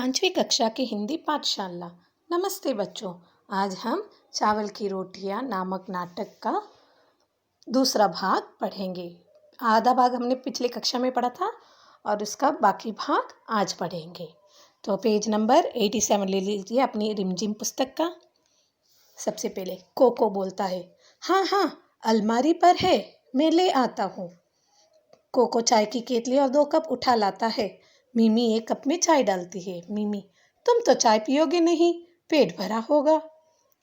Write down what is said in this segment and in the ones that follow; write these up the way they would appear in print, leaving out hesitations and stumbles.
पांचवी कक्षा की हिंदी पाठशाला। नमस्ते बच्चों, आज हम चावल की रोटियां नामक नाटक का दूसरा भाग पढ़ेंगे। आधा भाग हमने पिछली कक्षा में पढ़ा था और उसका बाकी भाग आज पढ़ेंगे। तो पेज नंबर 87 ले लीजिए अपनी रिमझिम पुस्तक का। सबसे पहले कोको बोलता है, हाँ हाँ अलमारी पर है, मैं ले आता हूँ। कोको चाय की केतली और 2 कप उठा लाता है। मिमी 1 कप में चाय डालती है। मिमी, तुम तो चाय पियोगे नहीं, पेट भरा होगा।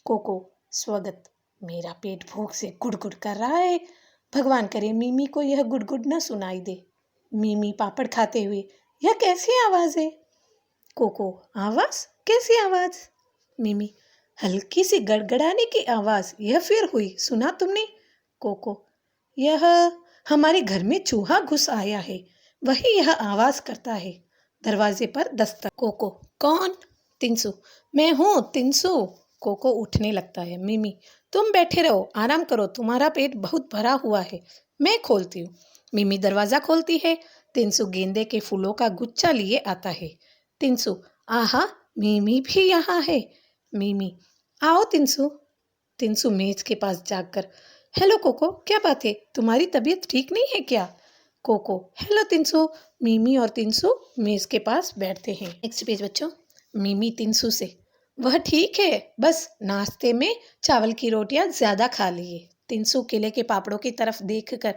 कोको, स्वगत, मेरा पेट भूख से गुड़गुड़ कर रहा है। भगवान करे मिमी को यह गुड़गुड़ न सुनाई दे। मिमी पापड़ खाते हुए, यह कैसी आवाज़ है? कोको, आवाज़? कैसी आवाज़? मिमी, हल्की सी गड़गड़ाने की आवाज़, यह फिर हुई, सुना तुमने? कोको, यह हमारे घर में चूहा घुस आया है, वही यह आवाज़ करता है। दरवाजे पर दस्तक। कोको, कौन? तिनसु, मैं हूँ तिनसु। कोको उठने लगता है। मिमी, तुम बैठे रहो, आराम करो, तुम्हारा पेट बहुत भरा हुआ है, मैं खोलती हूँ। मिमी दरवाज़ा खोलती है। तिनसु गेंदे के फूलों का गुच्छा लिए आता है। तिनसु, आहा मिमी भी यहाँ है। मिमी, आओ तिनसु। तिनसु मेज के पास जाकर, हेलो कोको, क्या बात है, तुम्हारी तबीयत ठीक नहीं है क्या? Coco, hello Tinsu. मिमी और तिनसु मेज के पास बैठते हैं। नेक्स्ट पेज बच्चों। मिमी तिनसु से, वह ठीक है, बस नाश्ते में चावल की रोटियां ज़्यादा खा लिए। तिनसु केले के पापड़ों की तरफ देखकर,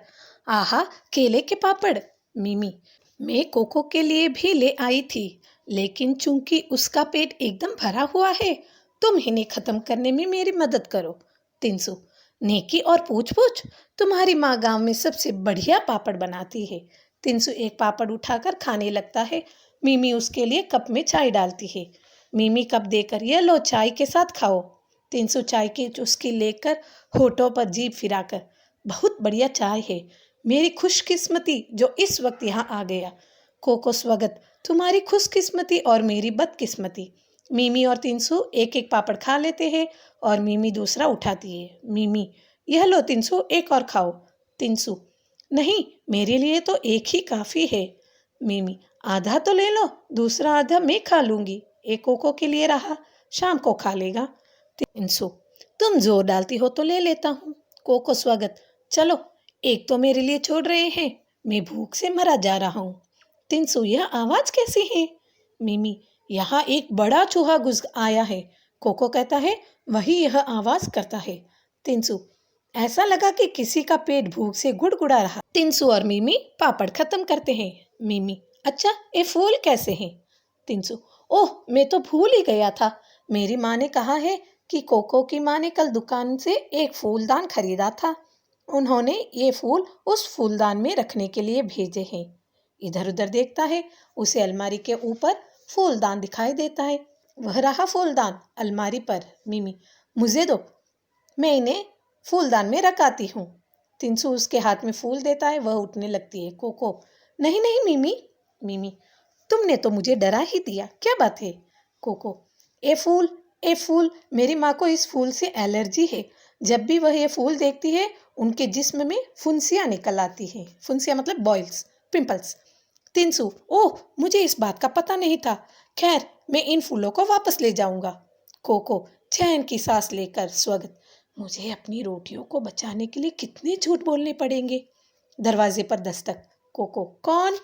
आहा केले के पापड़। मिमी, मैं कोको के लिए भी ले आई थी, लेकिन चूंकि उसका पेट एकदम भरा हुआ है, तुम इन्हें खत्म करने में मेरी मदद करो। तिनसु, नेकी और पूछ पूछ, तुम्हारी माँ गांव में सबसे बढ़िया पापड़ बनाती है। तिनसु एक पापड़ उठाकर खाने लगता है। मिमी उसके लिए कप में चाय डालती है। मिमी कप देकर, यह लो चाय के साथ खाओ। तिनसु चाय की चुस्की लेकर होठों पर जीभ फिराकर, बहुत बढ़िया चाय है, मेरी खुशकिस्मती जो इस वक्त यहाँ आ गया। कोको, स्वगत, तुम्हारी खुशकिस्मती और मेरी बदकिस्मती। मिमी और तिनसु एक एक पापड़ खा लेते हैं और मिमी दूसरा उठाती है। मिमी, यह लो तिनसु, एक और खाओ। तिनसु, नहीं, मेरे लिए तो एक ही काफ़ी है। मिमी, आधा तो ले लो, दूसरा आधा मैं खा लूँगी, एक कोको के लिए रहा, शाम को खा लेगा। तिनसु, तुम जोर डालती हो तो ले लेता हूँ। कोको, स्वगत, चलो एक तो मेरे लिए छोड़ रहे हैं, मैं भूख से मरा जा रहा हूँ। तिनसु, यह आवाज़ कैसी है? मिमी, यहाँ एक बड़ा चूहा घुस आया है। कोको कहता है, वही यह आवाज़ करता है। तिनसु, ऐसा लगा कि किसी का पेट भूख से गुड़गुड़ा रहा। तिनसु और मिमी पापड़ खत्म करते हैं। मिमी, अच्छा ये फूल कैसे हैं? तिनसु, ओह मैं तो भूल ही गया था, मेरी माँ ने कहा है कि कोको की माँ ने कल दुकान से एक फूलदान खरीदा था, उन्होंने ये फूल उस फूलदान में रखने के लिए भेजे हैं। इधर उधर देखता है, उसे अलमारी के ऊपर फूलदान दिखाई देता है। वह रहा फूलदान अलमारी पर। मिमी, मुझे दो, मैं इन्हें फूलदान में रख आती हूँ। तिनसु उसके हाथ में फूल देता है, वह उठने लगती है। कोको, नहीं नहीं मिमी। मिमी, तुमने तो मुझे डरा ही दिया, क्या बात है? कोको, ए फूल, मेरी माँ को इस फूल से एलर्जी है, जब भी वह ये फूल देखती है उनके जिस्म में फुंसियाँ निकल आती हैं। फुंसियाँ मतलब बॉयल्स, पिंपल्स। तिनसु, ओह मुझे इस बात का पता नहीं था, खैर मैं इन फूलों को वापस ले जाऊंगा। कोको चैन की सांस लेकर, स्वगत, मुझे अपनी रोटियों को बचाने के लिए कितने झूठ बोलने पड़ेंगे। दरवाजे पर दस्तक। कोको, कौन?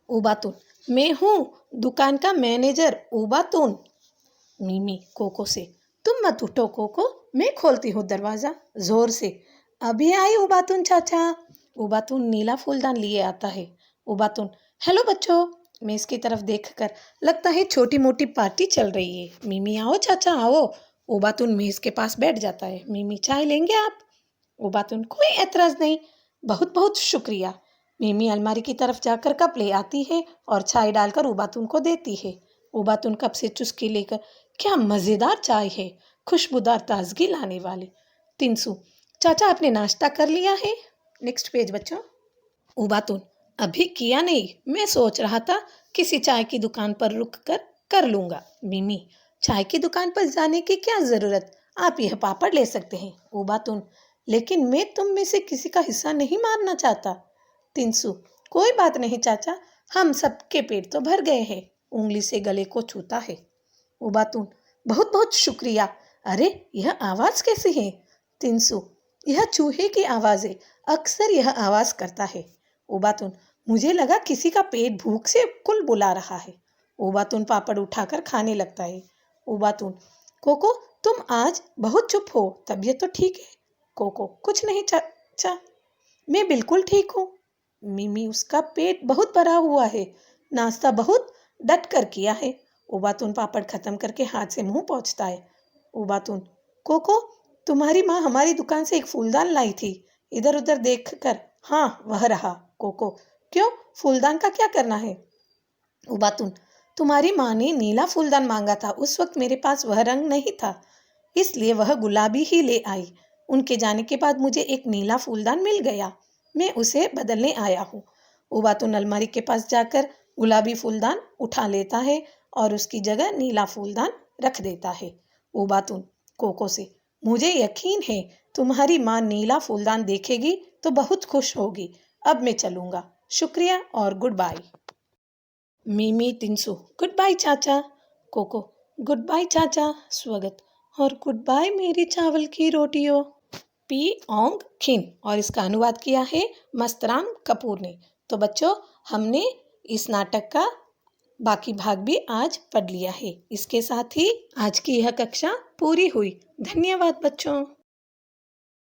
उबातुन, मैं हूँ, दुकान का मैनेजर उबातुन। मिमी कोको से, तुम मत उठो कोको, मैं खोलती हूँ दरवाज़ा जोर से। अभी आई उबातुन चाचा। उबातुन नीला फूलदान लिए आता है। उबातुन, हेलो बच्चों। मैं इसकी तरफ देखकर, लगता है छोटी मोटी पार्टी चल रही है। मिमी, आओ चाचा आओ। उबातुन मेज़ के पास बैठ जाता है। मिमी, चाय लेंगे आप? उबातुन, कोई एतराज़ नहीं, बहुत बहुत शुक्रिया। मिमी अलमारी की तरफ जाकर कप ले आती है और चाय डालकर उबातुन को देती है। उबातुन कप से चुस्की लेकर, क्या मज़ेदार चाय है, खुशबूदार ताजगी लाने वाली। तिनसु, चाचा आपने नाश्ता कर लिया है? नेक्स्ट पेज बच्चों। उबातुन, अभी किया नहीं, मैं सोच रहा था किसी चाय की दुकान पर रुक कर लूँगा। मिमी, चाय की दुकान पर जाने की क्या ज़रूरत, आप यह पापड़ ले सकते हैं। उबातुन, लेकिन मैं तुम में से किसी का हिस्सा नहीं मारना चाहता। तिनसु, कोई बात नहीं चाचा, हम सबके पेट तो भर गए हैं, उंगली से गले को छूता है। उबातून, बहुत बहुत शुक्रिया। अरे यह आवाज़ कैसी है? तिनसु, यह चूहे की आवाज़ है, अक्सर यह आवाज़ करता है। उबातून, मुझे लगा किसी का पेट भूख से कुल बुला रहा है। उबातून पापड़ उठाकर खाने लगता है। उबातून, कोको तुम आज बहुत चुप हो, तबीयत तो ठीक है? कोको, कुछ नहीं चाचा, मैं बिल्कुल ठीक हूँ। मिमी, उसका पेट बहुत भरा हुआ है, नाश्ता बहुत डट कर किया है। उबातून पापड़ खत्म करके हाथ से मुंह पोंछता है। उबातून, कोको तुम्हारी माँ हमारी दुकान से एक फूलदान लाई थी, इधर उधर देख कर। हाँ वह रहा। कोको, क्यों, फूलदान का क्या करना है? उबातून, तुम्हारी माँ ने नीला फूलदान मांगा था, उस वक्त मेरे पास वह रंग नहीं था, इसलिए वह गुलाबी ही ले आई। उनके जाने के बाद मुझे एक नीला फूलदान मिल गया, मैं उसे बदलने आया हूँ। उबातून अलमारी के पास जाकर गुलाबी फूलदान उठा लेता है और उसकी जगह नीला फूलदान रख देता है। उबातून कोको से, मुझे यकीन है तुम्हारी माँ नीला फूलदान देखेगी तो बहुत खुश होगी। अब मैं चलूँगा, शुक्रिया और गुड बाय। मिमी तिनसु, गुड बाय चाचा। कोको, गुड बाय चाचा, स्वागत, और गुड बाय मेरी चावल की रोटियों। पी ओंग खिन, और इसका अनुवाद किया है मस्तराम कपूर ने। तो बच्चों, हमने इस नाटक का बाकी भाग भी आज पढ़ लिया है। इसके साथ ही आज की यह कक्षा पूरी हुई। धन्यवाद बच्चों।